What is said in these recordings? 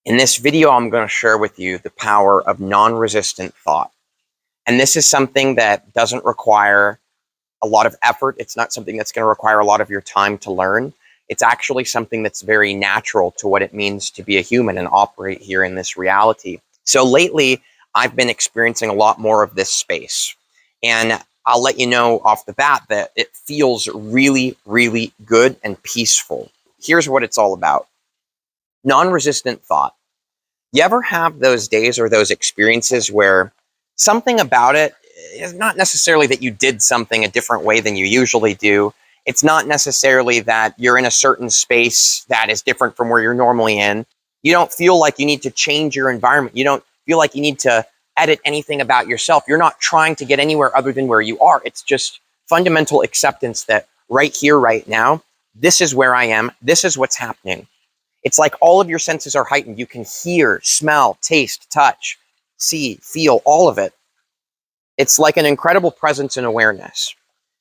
In this video, I'm going to share with you the power of non-resistant thought. And this is something that doesn't require a lot of effort. It's not something that's going to require a lot of your time to learn. It's actually something that's very natural to what it means to be a human and operate here in this reality. So lately, I've been experiencing a lot more of this space. And I'll let you know off the bat that it feels really, really good and peaceful. Here's what it's all about. Non-resistant thought. You ever have those days or those experiences where something about it is not necessarily that you did something a different way than you usually do. It's not necessarily that you're in a certain space that is different from where you're normally in. You don't feel like you need to change your environment. You don't feel like you need to edit anything about yourself. You're not trying to get anywhere other than where you are. It's just fundamental acceptance that right here, right now, this is where I am. This is what's happening. It's like all of your senses are heightened. You can hear, smell, taste, touch, see, feel, all of it. It's like an incredible presence and awareness.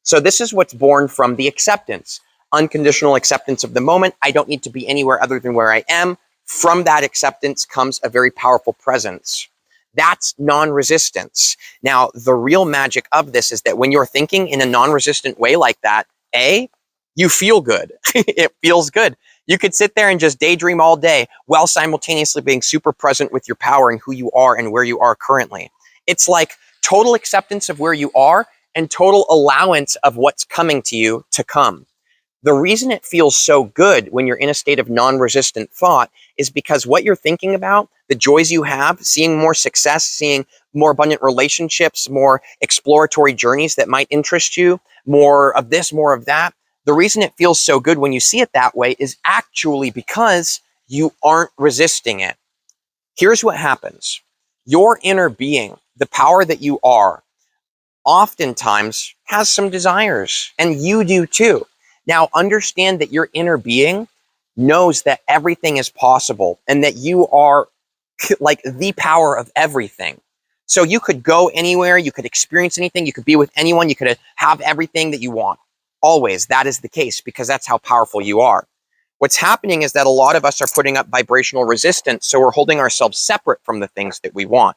So this is what's born from the acceptance, unconditional acceptance of the moment. I don't need to be anywhere other than where I am. From that acceptance comes a very powerful presence. That's non-resistance. Now, the real magic of this is that when you're thinking in a non-resistant way like that, you feel good. It feels good. You could sit there and just daydream all day while simultaneously being super present with your power and who you are and where you are currently. It's like total acceptance of where you are and total allowance of what's coming to you to come. The reason it feels so good when you're in a state of non-resistant thought is because what you're thinking about, the joys you have, seeing more success, seeing more abundant relationships, more exploratory journeys that might interest you, more of this, more of that. The reason it feels so good when you see it that way is actually because you aren't resisting it. Here's what happens. Your inner being, the power that you are, oftentimes has some desires, and you do too. Now, understand that your inner being knows that everything is possible and that you are like the power of everything. So you could go anywhere, you could experience anything, you could be with anyone, you could have everything that you want. Always, that is the case because that's how powerful you are. What's happening is that a lot of us are putting up vibrational resistance, so we're holding ourselves separate from the things that we want.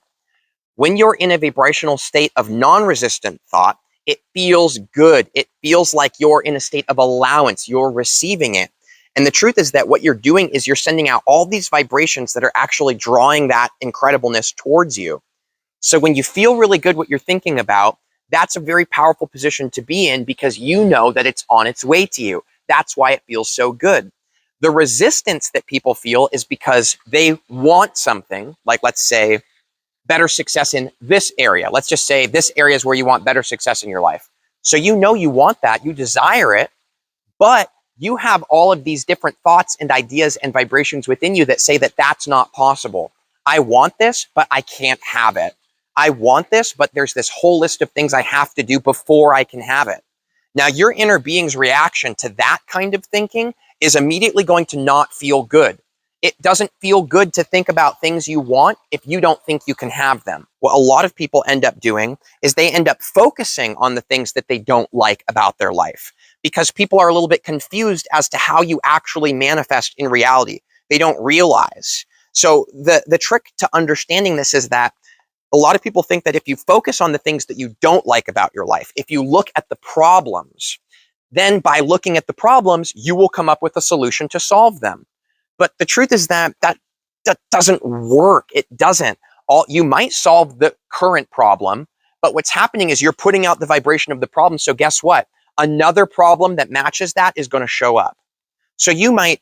When you're in a vibrational state of non-resistant thought, it feels good. It feels like you're in a state of allowance. You're receiving it. And the truth is that what you're doing is you're sending out all these vibrations that are actually drawing that incredibleness towards you. So when you feel really good what you're thinking about, that's a very powerful position to be in because you know that it's on its way to you. That's why it feels so good. The resistance that people feel is because they want something, like let's say better success in this area. Let's just say this area is where you want better success in your life. So you know you want that, you desire it, but you have all of these different thoughts and ideas and vibrations within you that say that that's not possible. I want this, but I can't have it. I want this, but there's this whole list of things I have to do before I can have it. Now, your inner being's reaction to that kind of thinking is immediately going to not feel good. It doesn't feel good to think about things you want if you don't think you can have them. What a lot of people end up doing is they end up focusing on the things that they don't like about their life because people are a little bit confused as to how you actually manifest in reality. They don't realize. So the trick to understanding this is that a lot of people think that if you focus on the things that you don't like about your life, if you look at the problems, then by looking at the problems, you will come up with a solution to solve them. But the truth is that doesn't work. It doesn't. You might solve the current problem, but what's happening is you're putting out the vibration of the problem. So guess what? Another problem that matches that is going to show up. So you might,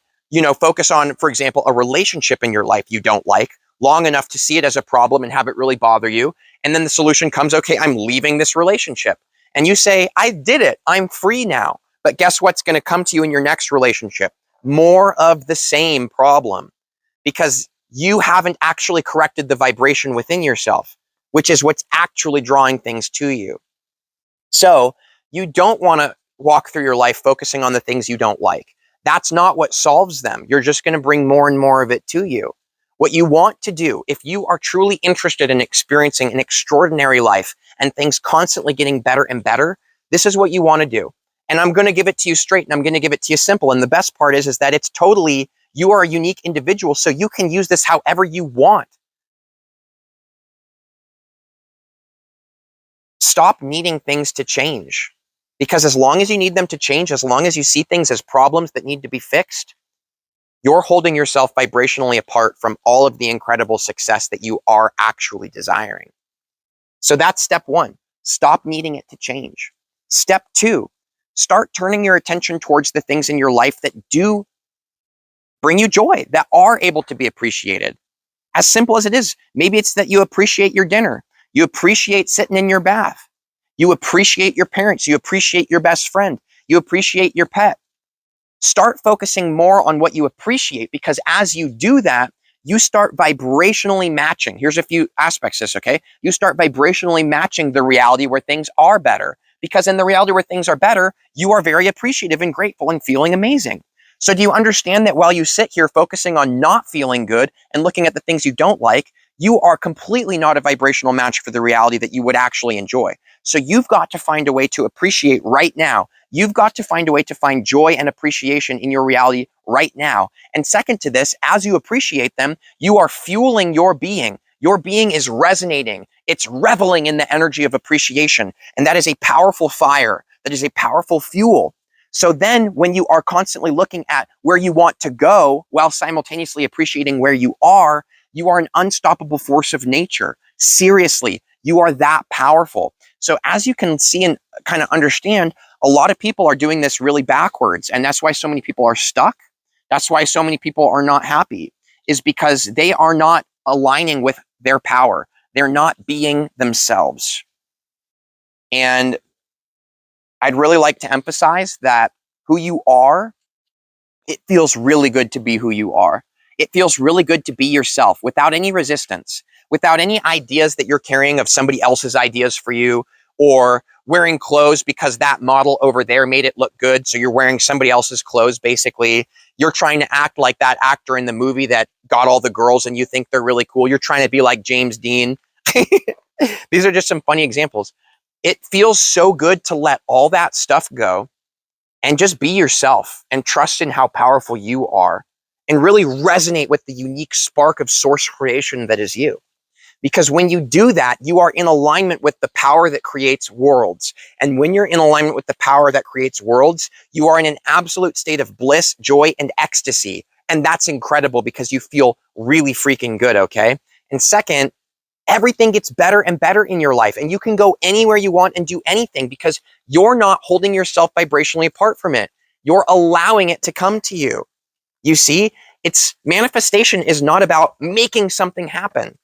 focus on, for example, a relationship in your life you don't like long enough to see it as a problem and have it really bother you. And then the solution comes, okay, I'm leaving this relationship. And you say, I did it. I'm free now. But guess what's going to come to you in your next relationship? More of the same problem because you haven't actually corrected the vibration within yourself, which is what's actually drawing things to you. So you don't want to walk through your life focusing on the things you don't like. That's not what solves them. You're just going to bring more and more of it to you. What you want to do, if you are truly interested in experiencing an extraordinary life and things constantly getting better and better, this is what you want to do. And I'm going to give it to you straight and I'm going to give it to you simple. And the best part is that it's totally You are a unique individual, so you can use this however you want. Stop needing things to change. Because as long as you need them to change, as long as you see things as problems that need to be fixed, you're holding yourself vibrationally apart from all of the incredible success that you are actually desiring. So that's step one. Stop needing it to change. Step two, start turning your attention towards the things in your life that do bring you joy, that are able to be appreciated. As simple as it is, maybe it's that you appreciate your dinner. You appreciate sitting in your bath. You appreciate your parents. You appreciate your best friend. You appreciate your pet. Start focusing more on what you appreciate, because as you do that, you start vibrationally matching. Here's a few aspects of this, okay? You start vibrationally matching the reality where things are better, because in the reality where things are better, you are very appreciative and grateful and feeling amazing. So do you understand that while you sit here focusing on not feeling good and looking at the things you don't like, you are completely not a vibrational match for the reality that you would actually enjoy? So you've got to find a way to appreciate right now. You've got to find a way to find joy and appreciation in your reality right now. And second to this, as you appreciate them, you are fueling your being. Your being is resonating. It's reveling in the energy of appreciation. And that is a powerful fire. That is a powerful fuel. So then when you are constantly looking at where you want to go while simultaneously appreciating where you are an unstoppable force of nature. Seriously, you are that powerful. So as you can see and kind of understand, a lot of people are doing this really backwards. And that's why so many people are stuck. That's why so many people are not happy, is because they are not aligning with their power. They're not being themselves. And I'd really like to emphasize that who you are, it feels really good to be who you are. It feels really good to be yourself without any resistance, without any ideas that you're carrying of somebody else's ideas for you, or wearing clothes because that model over there made it look good. So you're wearing somebody else's clothes, basically. You're trying to act like that actor in the movie that got all the girls and you think they're really cool. You're trying to be like James Dean. These are just some funny examples. It feels so good to let all that stuff go and just be yourself and trust in how powerful you are and really resonate with the unique spark of source creation that is you. Because when you do that, you are in alignment with the power that creates worlds. And when you're in alignment with the power that creates worlds, you are in an absolute state of bliss, joy, and ecstasy. And that's incredible because you feel really freaking good, okay? And second, everything gets better and better in your life, and you can go anywhere you want and do anything because you're not holding yourself vibrationally apart from it. You're allowing it to come to you. You see, it's manifestation is not about making something happen.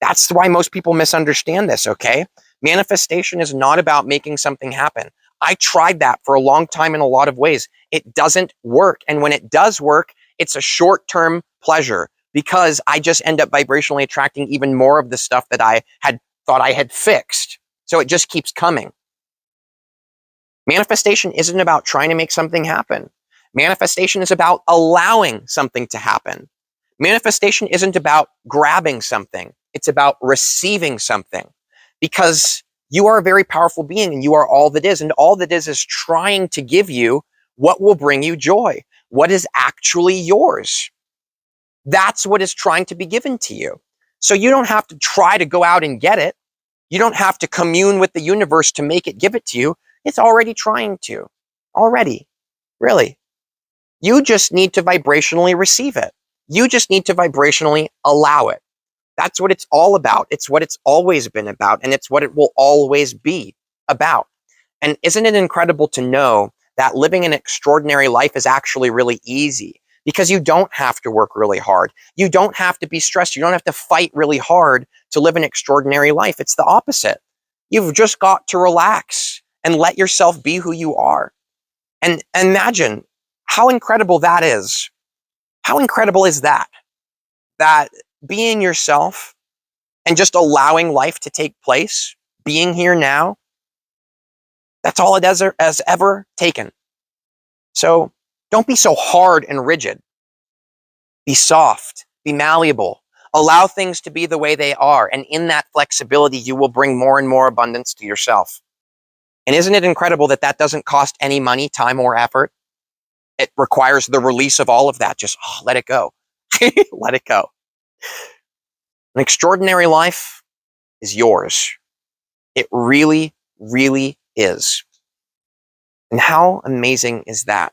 That's why most people misunderstand this, okay? Manifestation is not about making something happen. I tried that for a long time in a lot of ways. It doesn't work. And when it does work, it's a short-term pleasure because I just end up vibrationally attracting even more of the stuff that I had thought I had fixed. So it just keeps coming. Manifestation isn't about trying to make something happen. Manifestation is about allowing something to happen. Manifestation isn't about grabbing something. It's about receiving something, because you are a very powerful being and you are all that is. And all that is trying to give you what will bring you joy, what is actually yours. That's what is trying to be given to you. So you don't have to try to go out and get it. You don't have to commune with the universe to make it give it to you. It's already trying to. Already. Really. You just need to vibrationally receive it. You just need to vibrationally allow it. That's what it's all about. It's what it's always been about, and it's what it will always be about. And isn't it incredible to know that living an extraordinary life is actually really easy? Because you don't have to work really hard. You don't have to be stressed. You don't have to fight really hard to live an extraordinary life. It's the opposite. You've just got to relax and let yourself be who you are. And imagine how incredible that is. How incredible is that? That being yourself and just allowing life to take place, being here now, that's all it has ever taken. So don't be so hard and rigid. Be soft, be malleable, allow things to be the way they are. And in that flexibility, you will bring more and more abundance to yourself. And isn't it incredible that that doesn't cost any money, time, or effort? It requires the release of all of that. Just let it go. Let it go. An extraordinary life is yours. It really, really is. And how amazing is that?